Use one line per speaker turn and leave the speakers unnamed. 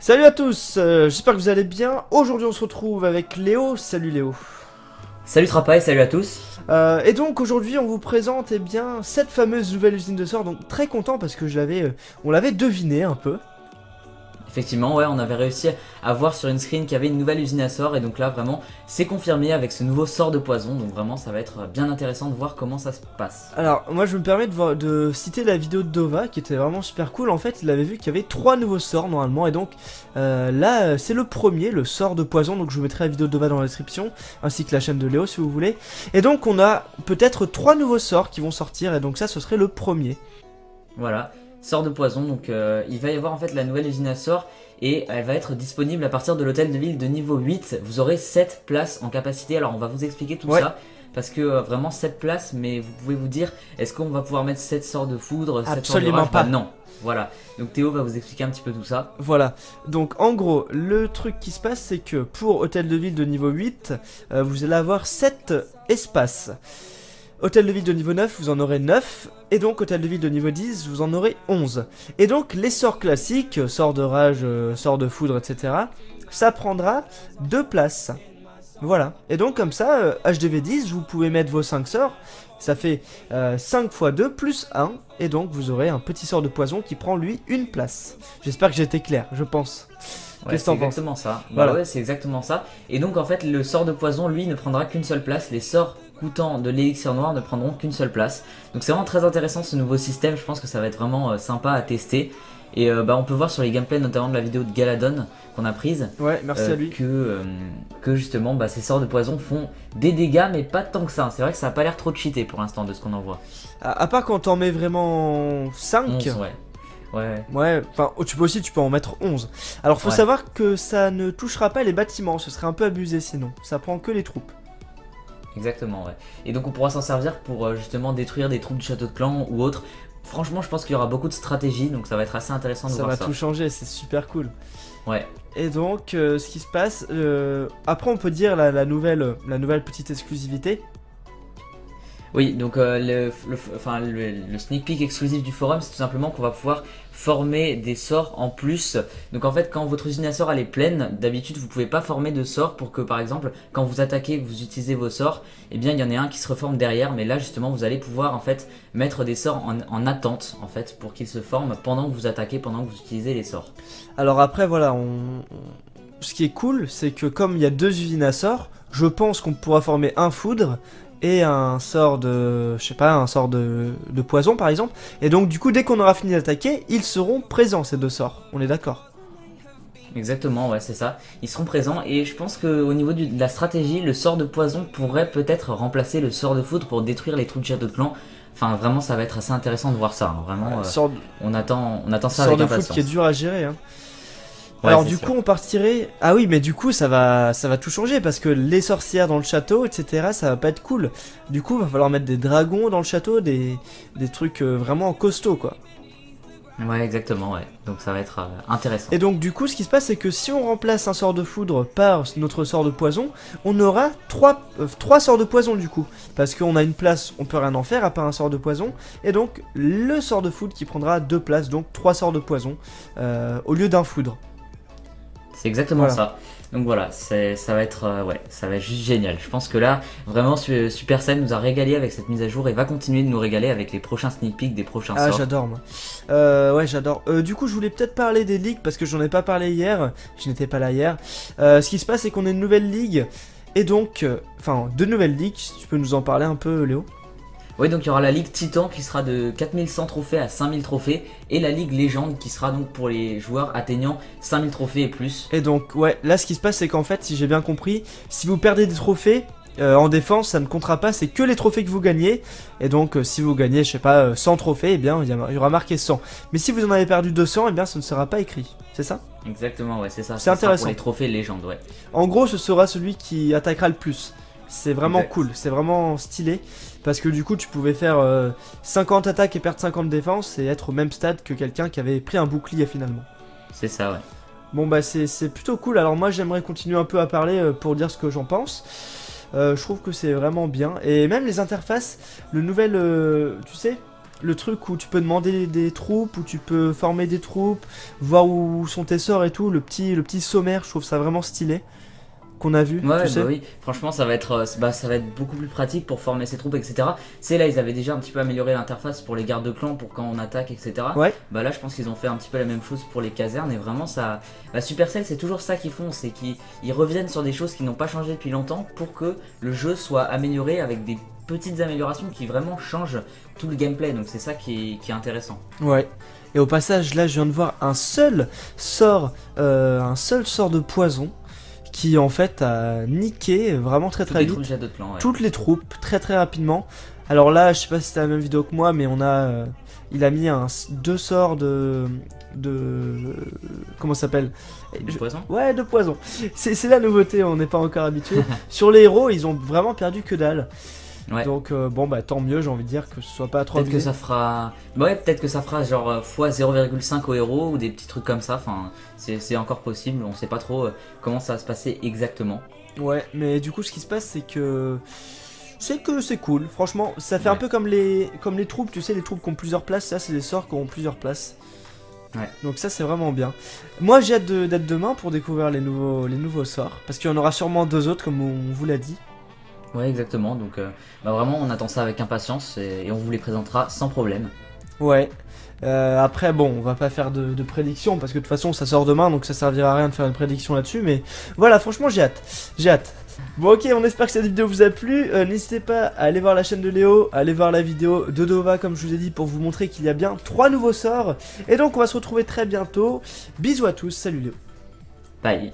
Salut à tous, j'espère que vous allez bien. Aujourd'hui on se retrouve avec Léo. Salut Léo.
Salut Trapaille, salut à tous.
Et donc aujourd'hui on vous présente cette fameuse nouvelle usine de sort. Donc très content parce que on l'avait deviné un peu.
Effectivement, ouais, on avait réussi à voir sur une screen qu'il y avait une nouvelle usine à sort et donc là vraiment c'est confirmé avec ce nouveau sort de poison, donc vraiment ça va être bien intéressant de voir comment ça se passe.
Alors moi je me permets de citer la vidéo de Dova qui était vraiment super cool. En fait il avait vu qu'il y avait 3 nouveaux sorts normalement et donc là c'est le premier, le sort de poison. Donc je vous mettrai la vidéo de Dova dans la description ainsi que la chaîne de Léo si vous voulez. Et donc on a peut-être 3 nouveaux sorts qui vont sortir et donc ça ce serait le premier.
Voilà. Sort de poison, donc il va y avoir en fait la nouvelle usine à sort et elle va être disponible à partir de l'hôtel de ville de niveau 8. Vous aurez 7 places en capacité, alors on va vous expliquer tout ça parce que vraiment 7 places, mais vous pouvez vous dire est-ce qu'on va pouvoir mettre 7 sorts de foudre, 7 sorts de
Absolument
rage?
pas.
Bah, non, voilà. Donc Théo va vous expliquer un petit peu tout ça.
Voilà, donc en gros, le truc qui se passe, c'est que pour hôtel de ville de niveau 8, vous allez avoir 7 espaces. Hôtel de ville de niveau 9, vous en aurez 9. Et donc hôtel de ville de niveau 10, vous en aurez 11. Et donc les sorts classiques, sort de rage, sort de foudre, etc., ça prendra 2 places. Voilà. Et donc comme ça, HDV 10, vous pouvez mettre vos 5 sorts. Ça fait 5 x 2 plus 1. Et donc vous aurez un petit sort de poison qui prend lui une place. J'espère que j'ai été clair, je pense.
Ouais,
Qu'est-ce que
c'est
t'en penses?
exactement ça.
Voilà.
Bah ouais, c'est exactement ça. Et donc en fait, le sort de poison, lui, ne prendra qu'une seule place. Les sorts coûtant de l'élixir noir ne prendront qu'une seule place. Donc c'est vraiment très intéressant ce nouveau système. Je pense que ça va être vraiment sympa à tester. Et bah, on peut voir sur les gameplays, notamment de la vidéo de Galadon qu'on a prise,
Ouais, merci à lui.
que justement bah, ces sorts de poison font des dégâts, mais pas tant que ça. C'est vrai que ça a pas l'air trop cheaté pour l'instant de ce qu'on en voit.
À part quand t'en mets vraiment 5.
11, ouais. Ouais.
Ouais, enfin, tu peux en mettre 11. Alors, faut
Ouais.
savoir que ça ne touchera pas les bâtiments, ce serait un peu abusé sinon. Ça prend que les troupes.
Exactement, ouais. Et donc on pourra s'en servir pour justement détruire des troupes du château de clan ou autres. Franchement, je pense qu'il y aura beaucoup de stratégies, donc ça va être assez intéressant de
Ça
voir
va
ça.
tout changer, c'est super cool.
Ouais.
Et donc, ce qui se passe, après on peut dire la nouvelle petite exclusivité.
Oui, donc le sneak peek exclusif du forum, c'est tout simplement qu'on va pouvoir former des sorts en plus. Donc en fait, quand votre usine à sorts elle est pleine, d'habitude vous pouvez pas former de sorts pour que par exemple, quand vous attaquez, vous utilisez vos sorts, eh bien il y en a un qui se reforme derrière. Mais là justement, vous allez pouvoir en fait mettre des sorts en attente en fait pour qu'ils se forment pendant que vous attaquez, pendant que vous utilisez les sorts.
Alors après, voilà, ce qui est cool, c'est que comme il y a 2 usines à sorts, je pense qu'on pourra former un foudre et un sort de, je sais pas, un sort de poison par exemple. Et donc du coup, dès qu'on aura fini d'attaquer, ils seront présents ces 2 sorts. On est d'accord?
Exactement, ouais, c'est ça. Ils seront présents et je pense qu'au niveau de la stratégie, le sort de poison pourrait peut-être remplacer le sort de foudre pour détruire les troupes de château de clan. Enfin, vraiment, ça va être assez intéressant de voir ça. Hein. Vraiment, on attend ça
sort
avec
de
impatience.
foudre qui est dur à gérer. Hein.
Ouais,
Alors
c'est
du
sûr.
coup on partirait... Ah oui mais du coup ça va tout changer parce que les sorcières dans le château etc ça va pas être cool. Du coup il va falloir mettre des dragons dans le château, des trucs vraiment costauds quoi.
Ouais, exactement, ouais. Donc ça va être intéressant.
Et donc du coup ce qui se passe c'est que si on remplace un sort de foudre par notre sort de poison, on aura 3 sorts de poison du coup. Parce qu'on a une place, on peut rien en faire à part un sort de poison. Et donc le sort de foudre qui prendra 2 places, donc 3 sorts de poison au lieu d'un foudre.
C'est exactement
Voilà.
ça. Donc voilà, ça va être ouais, ça va être juste génial. Je pense que là, vraiment, Supercell nous a régalé avec cette mise à jour et va continuer de nous régaler avec les prochains sneak peeks des prochains
Ah
sorts.
j'adore moi. Ouais j'adore. Du coup je voulais peut-être parler des ligues parce que j'en ai pas parlé hier. Je n'étais pas là hier. Ce qui se passe c'est qu'on a une nouvelle ligue. Et donc, enfin 2 nouvelles ligues. Si tu peux nous en parler un peu Léo.
Oui, donc il y aura la Ligue Titan qui sera de 4100 trophées à 5000 trophées et la Ligue Légende qui sera donc pour les joueurs atteignant 5000 trophées et plus.
Et donc ouais là ce qui se passe c'est qu'en fait si j'ai bien compris, si vous perdez des trophées en défense ça ne comptera pas, c'est que les trophées que vous gagnez. Et donc si vous gagnez je sais pas 100 trophées, eh bien il y aura marqué 100. Mais si vous en avez perdu 200, eh bien ça ne sera pas écrit. C'est ça?
Exactement, ouais, c'est ça.
C'est
Ça sera
intéressant.
pour les trophées Légende, ouais.
En gros, ce sera celui qui attaquera le plus. C'est vraiment
Exact.
cool, c'est vraiment stylé. Parce que du coup, tu pouvais faire 50 attaques et perdre 50 défenses et être au même stade que quelqu'un qui avait pris un bouclier finalement.
C'est ça, ouais.
Bon bah c'est plutôt cool. Alors moi j'aimerais continuer un peu à parler pour dire ce que j'en pense. Je trouve que c'est vraiment bien. Et même les interfaces, le nouvel, tu sais, le truc où tu peux demander des troupes, où tu peux former des troupes, voir où sont tes sorts et tout, le petit sommaire, je trouve ça vraiment stylé. Qu'on a vu,
Ouais,
tu sais.
bah oui, franchement ça va être beaucoup plus pratique pour former ses troupes, etc. C'est là, ils avaient déjà un petit peu amélioré l'interface pour les gardes de clan, pour quand on attaque, etc.
Ouais.
Bah là, je pense qu'ils ont fait un petit peu la même chose pour les casernes, et vraiment ça. Bah, Supercell, c'est toujours ça qu'ils font, c'est qu'ils reviennent sur des choses qui n'ont pas changé depuis longtemps pour que le jeu soit amélioré avec des petites améliorations qui vraiment changent tout le gameplay, donc c'est ça qui est intéressant.
Ouais. Et au passage, là, je viens de voir un seul sort de poison qui en fait a niqué vraiment très très vite
Toutes les troupes de clan, ouais.
toutes les troupes très très rapidement. Alors là, je sais pas si c'était la même vidéo que moi, mais il a mis deux sorts de comment ça s'appelle?
Du poison.
Ouais, de poison. C'est la nouveauté, on n'est pas encore habitué. Sur les héros, ils ont vraiment perdu que dalle.
Ouais.
Donc bon bah tant mieux, j'ai envie de dire que ce soit pas trop
Peut-être que
abusé.
ça fera. Ouais, peut-être que ça fera genre fois 0,5 au héros ou des petits trucs comme ça. Enfin, c'est encore possible. On sait pas trop comment ça va se passer exactement.
Ouais, mais du coup, ce qui se passe, c'est que c'est cool. Franchement, ça fait un
Ouais.
peu comme les troupes, tu sais, les troupes qui ont plusieurs places. Ça, c'est des sorts qui ont plusieurs places.
Ouais.
Donc ça, c'est vraiment bien. Moi, j'ai hâte d'être demain pour découvrir les nouveaux sorts, parce qu'il y en aura sûrement deux autres, comme on vous l'a dit.
Ouais, exactement. Donc, vraiment, on attend ça avec impatience et on vous les présentera sans problème.
Ouais. Après, bon, on va pas faire de prédiction parce que de toute façon, ça sort demain, donc ça servira à rien de faire une prédiction là-dessus. Mais voilà, franchement, j'ai hâte. J'ai hâte. Bon, ok, on espère que cette vidéo vous a plu. N'hésitez pas à aller voir la chaîne de Léo, à aller voir la vidéo de Dova, comme je vous ai dit, pour vous montrer qu'il y a bien 3 nouveaux sorts. Et donc, on va se retrouver très bientôt. Bisous à tous. Salut Léo.
Bye.